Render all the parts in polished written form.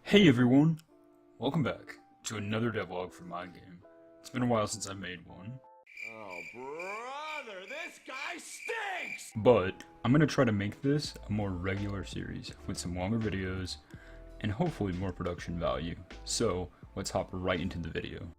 Hey everyone! Welcome back to another devlog from my game. It's been a while since I made one, Oh, brother, this guy stinks! but I'm going to try to make this a more regular series with some longer videos and hopefully more production value. So let's hop right into the video.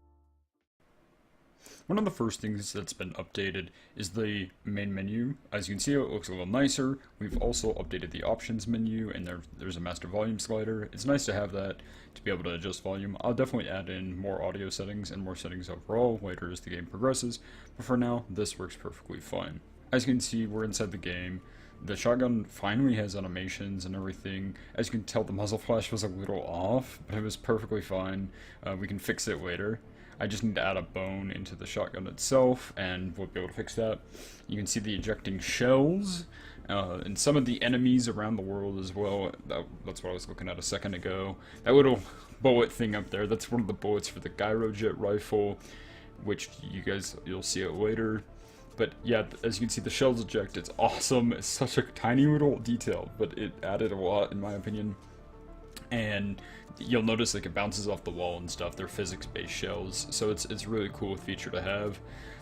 One of the first things that's been updated is the main menu. As you can see, it looks a little nicer. We've also updated the options menu, and there's a master volume slider. It's nice to have that to be able to adjust volume. I'll definitely add in more audio settings and more settings overall later as the game progresses, but for now, this works perfectly fine. As you can see, we're inside the game. The shotgun finally has animations and everything. As you can tell, the muzzle flash was a little off, but it was perfectly fine. We can fix it later. I just need to add a bone into the shotgun itself, and we'll be able to fix that. You can see the ejecting shells, and some of the enemies around the world as well. That's what I was looking at a second ago. That little bullet thing up there, that's one of the bullets for the gyrojet rifle, which you'll see it later. But yeah, as you can see, the shells eject. It's awesome. It's such a tiny little detail, but it added a lot in my opinion. And you'll notice like it bounces off the wall and stuff. They're physics-based shells, so it's a really cool feature to have.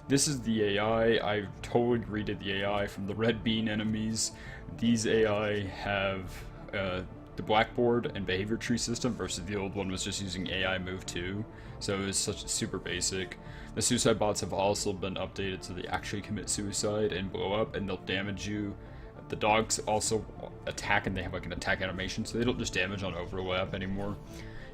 This is the AI. I totally redid the AI from the red bean enemies. These AI have the blackboard and behavior tree system versus the old one was just using AI move 2. So it's such super basic. The suicide bots have also been updated so they actually commit suicide and blow up, and they'll damage you. The dogs also attack, and they have like an attack animation, so they don't just damage on overlap anymore.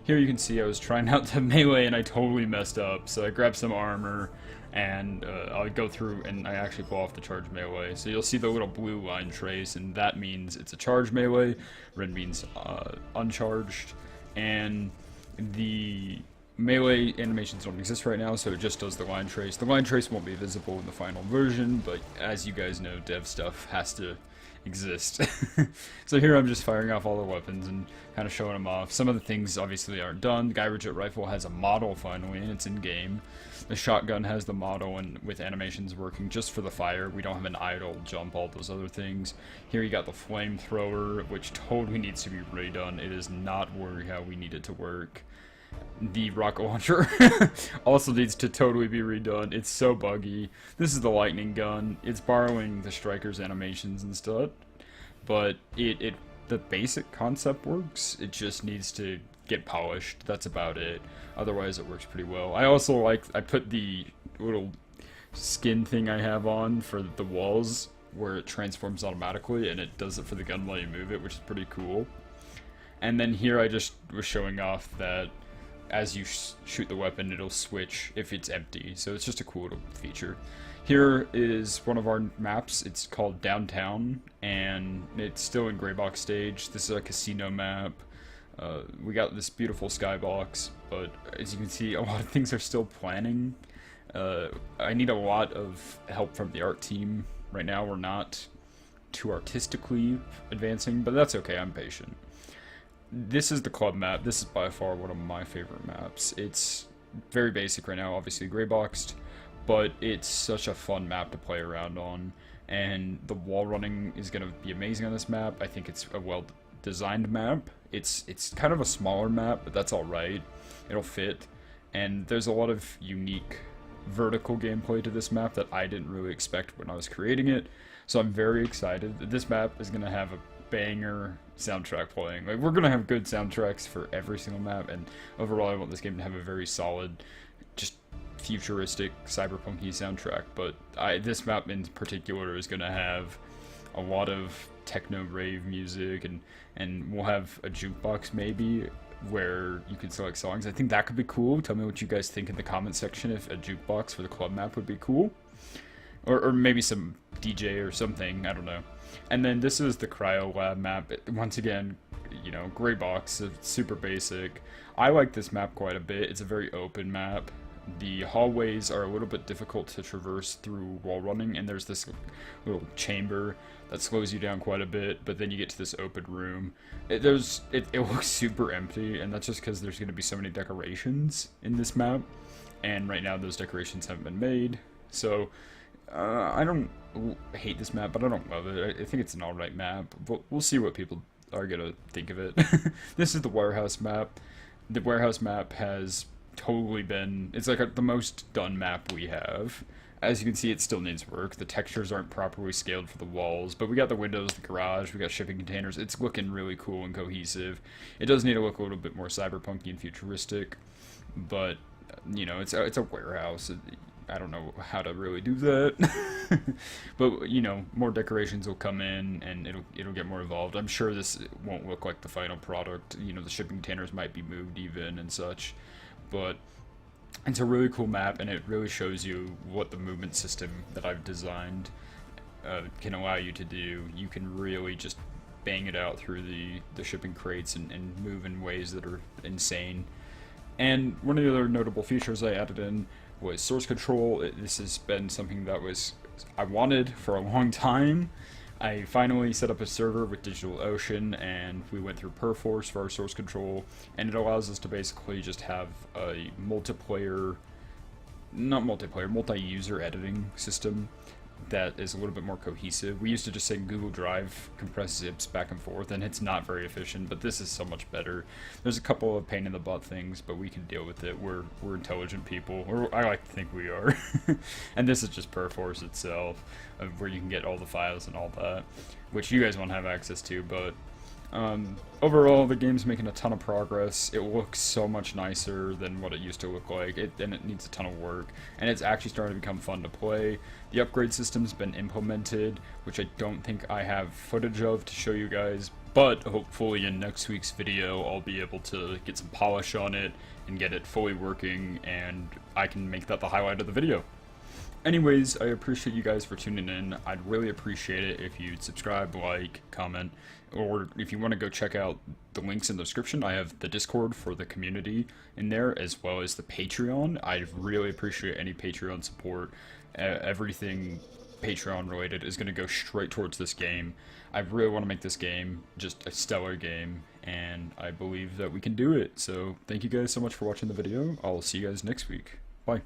Here you can see I was trying out the melee and I totally messed up, so I grabbed some armor and I'll go through and I actually pull off the charge melee. So you'll see the little blue line trace, and that means it's a charge melee. Red means uncharged, and the melee animations don't exist right now, so it just does the line trace. The line trace won't be visible in the final version, but as you guys know, dev stuff has to exist. So here I'm just firing off all the weapons and kind of showing them off. Some of the things obviously aren't done. The gyrojet rifle has a model finally, and it's in game. The shotgun has the model and with animations working just for the fire. We don't have an idle, jump, all those other things. Here you got the flamethrower, which totally needs to be redone. It is not working how we need it to work. The rocket launcher also needs to totally be redone. It's so buggy. This is the lightning gun. It's borrowing the striker's animations and stuff, but the basic concept works. It just needs to get polished. That's about it. Otherwise, it works pretty well. I put the little skin thing I have on for the walls where it transforms automatically, and it does it for the gun while you move it, which is pretty cool. And then here I just was showing off that as you shoot the weapon, it'll switch if it's empty. So it's just a cool little feature. Here is one of our maps. It's called Downtown, and it's still in gray box stage. This is a casino map. We got this beautiful skybox, but as you can see, a lot of things are still planning. I need a lot of help from the art team. Right now, we're not too artistically advancing, but that's okay. I'm patient. This is the club map. This is by far one of my favorite maps. It's very basic right now, obviously gray boxed, but it's such a fun map to play around on, and the wall running is going to be amazing on this map. I think it's a well designed map. It's kind of a smaller map, but that's alright. It'll fit, and there's a lot of unique vertical gameplay to this map that I didn't really expect when I was creating it, so I'm very excited that this map is going to have a banger soundtrack playing. Like, we're gonna have good soundtracks for every single map, and overall I want this game to have a very solid, just futuristic, cyberpunky soundtrack. But this map in particular is gonna have a lot of techno rave music, and we'll have a jukebox maybe where you can select songs. I think that could be cool. Tell me what you guys think in the comment section if a jukebox for the club map would be cool. Or maybe some DJ or something, I don't know. And then this is the Cryo Lab map. Once again, you know, gray box, it's super basic. I like this map quite a bit. It's a very open map. The hallways are a little bit difficult to traverse through wall running, and there's this little chamber that slows you down quite a bit, but then you get to this open room. It looks super empty, and that's just because there's going to be so many decorations in this map, and right now those decorations haven't been made. So I don't hate this map, but I don't love it. I think it's an alright map. We'll see what people I gotta think of it. This is the warehouse map. The warehouse map has totally been, it's like the most done map we have. As you can see, it still needs work. The textures aren't properly scaled for the walls, but we got the windows, the garage, we got shipping containers. It's looking really cool and cohesive. It does need to look a little bit more cyberpunky and futuristic, but you know, it's a warehouse. I don't know how to really do that, but you know, more decorations will come in and it'll get more evolved. I'm sure this won't look like the final product. You know, the shipping containers might be moved even and such, but it's a really cool map, and it really shows you what the movement system that I've designed can allow you to do. You can really just bang it out through the shipping crates and move in ways that are insane. And one of the other notable features I added in was source control. This has been something that I wanted for a long time. I finally set up a server with DigitalOcean, and we went through Perforce for our source control, and it allows us to basically just have a multi-user editing system that is a little bit more cohesive. We used to just say Google Drive compress zips back and forth, and it's not very efficient, but this is so much better. There's a couple of pain in the butt things, but we can deal with it. We're intelligent people, or I like to think we are. And this is just Perforce itself, where you can get all the files and all that, which you guys won't have access to, but overall, the game's making a ton of progress. It looks so much nicer than what it used to look like, and it needs a ton of work, and it's actually starting to become fun to play. The upgrade system's been implemented, which I don't think I have footage of to show you guys, but hopefully in next week's video I'll be able to get some polish on it and get it fully working, and I can make that the highlight of the video. Anyways, I appreciate you guys for tuning in. I'd really appreciate it if you'd subscribe, like, comment, or if you want to go check out the links in the description. I have the Discord for the community in there, as well as the Patreon. I really appreciate any Patreon support. Everything Patreon related is going to go straight towards this game. I really want to make this game just a stellar game, and I believe that we can do it. So thank you guys so much for watching the video. I'll see you guys next week. Bye.